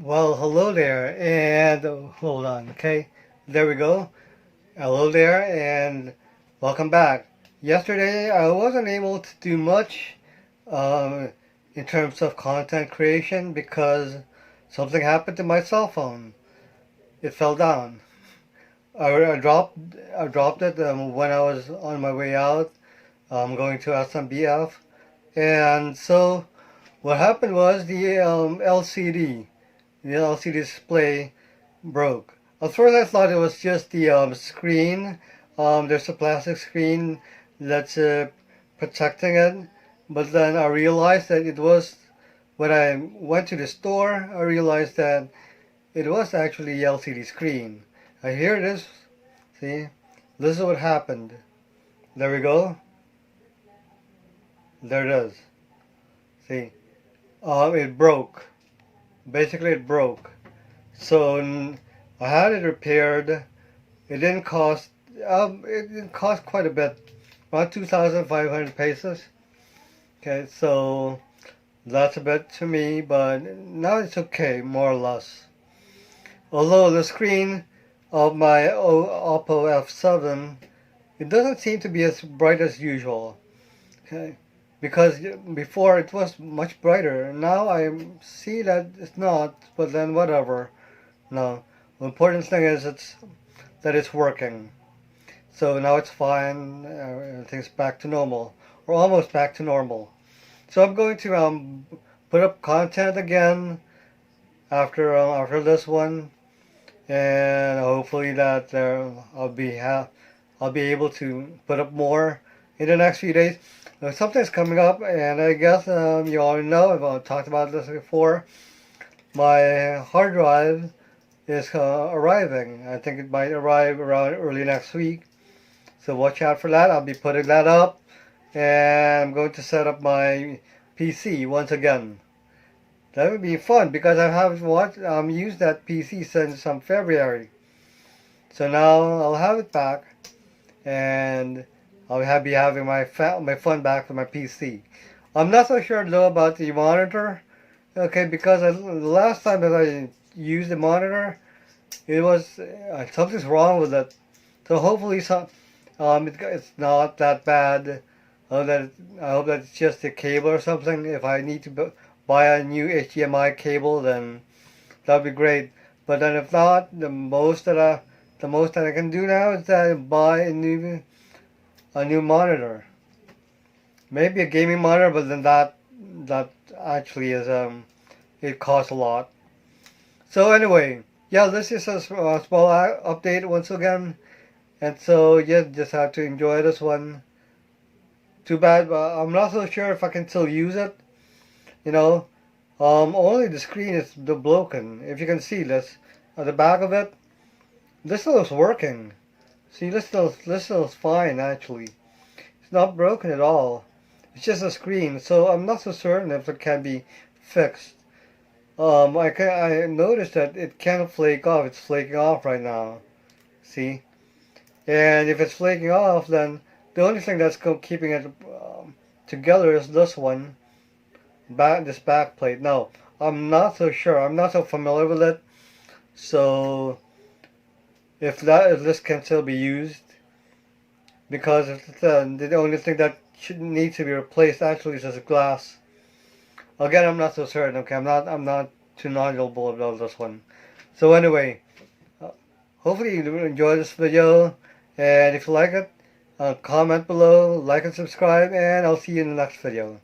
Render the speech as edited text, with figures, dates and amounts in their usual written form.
Well, hello there, and hold on, okay? There we go. Hello there, and welcome back. Yesterday, I wasn't able to do much um, in terms of content creation because something happened to my cell phone. It fell down. I dropped it when I was on my way out, going to SMBF, and so what happened was the LCD display broke. At first I thought it was just the screen. There's a plastic screen that's protecting it. But then I realized that it was, when I went to the store, I realized that it was actually the LCD screen. Here it is. See? This is what happened. There we go. There it is. See? It broke. Basically it broke. So I had it repaired. It didn't cost quite a bit, about 2,500 pesos. Okay, so that's a bit to me, but now it's okay, more or less. Although the screen of my OPPO F7, it doesn't seem to be as bright as usual. Okay, because before it was much brighter. Now I see that it's not, but then whatever. No, the important thing is that it's working. So now it's fine. Everything's back to normal, or almost back to normal. So I'm going to put up content again after this one, and hopefully that I'll be able to put up more in the next few days. Something's coming up, and I guess you all know I've talked about this before. My hard drive is arriving. I think it might arrive around early next week. So watch out for that. I'll be putting that up, and I'm going to set up my PC once again. That would be fun because I haven't used that PC since February. So now I'll have it back, and be having my fun back with my PC. I'm not so sure though about the monitor. Okay, because the last time that I used the monitor, it was something's wrong with it. So hopefully it's not that bad. I hope that it's just a cable or something. If I need to buy a new HDMI cable, then that'd be great. But then if not, the most that I can do now is that buy a new monitor. Maybe a gaming monitor, but then that actually is it costs a lot. So anyway, yeah, this is a small update once again. And so, yeah, just have to enjoy this one. Too bad, but I'm not so sure if I can still use it. You know, only the screen is broken. If you can see this, at the back of it, this still is working. See, this still is fine, actually. It's not broken at all. It's just a screen, so I'm not so certain if it can be fixed. I noticed that it can flake off. It's flaking off right now. See? And if it's flaking off, then the only thing that's keeping it together is this one, this back plate. Now, I'm not so sure. I'm not so familiar with it. So, if this can still be used, because if the only thing that should need to be replaced actually is this glass. Again, I'm not so certain. Okay, I'm not too knowledgeable about this one. So anyway, hopefully you enjoy this video. And if you like it, comment below, like and subscribe, and I'll see you in the next video.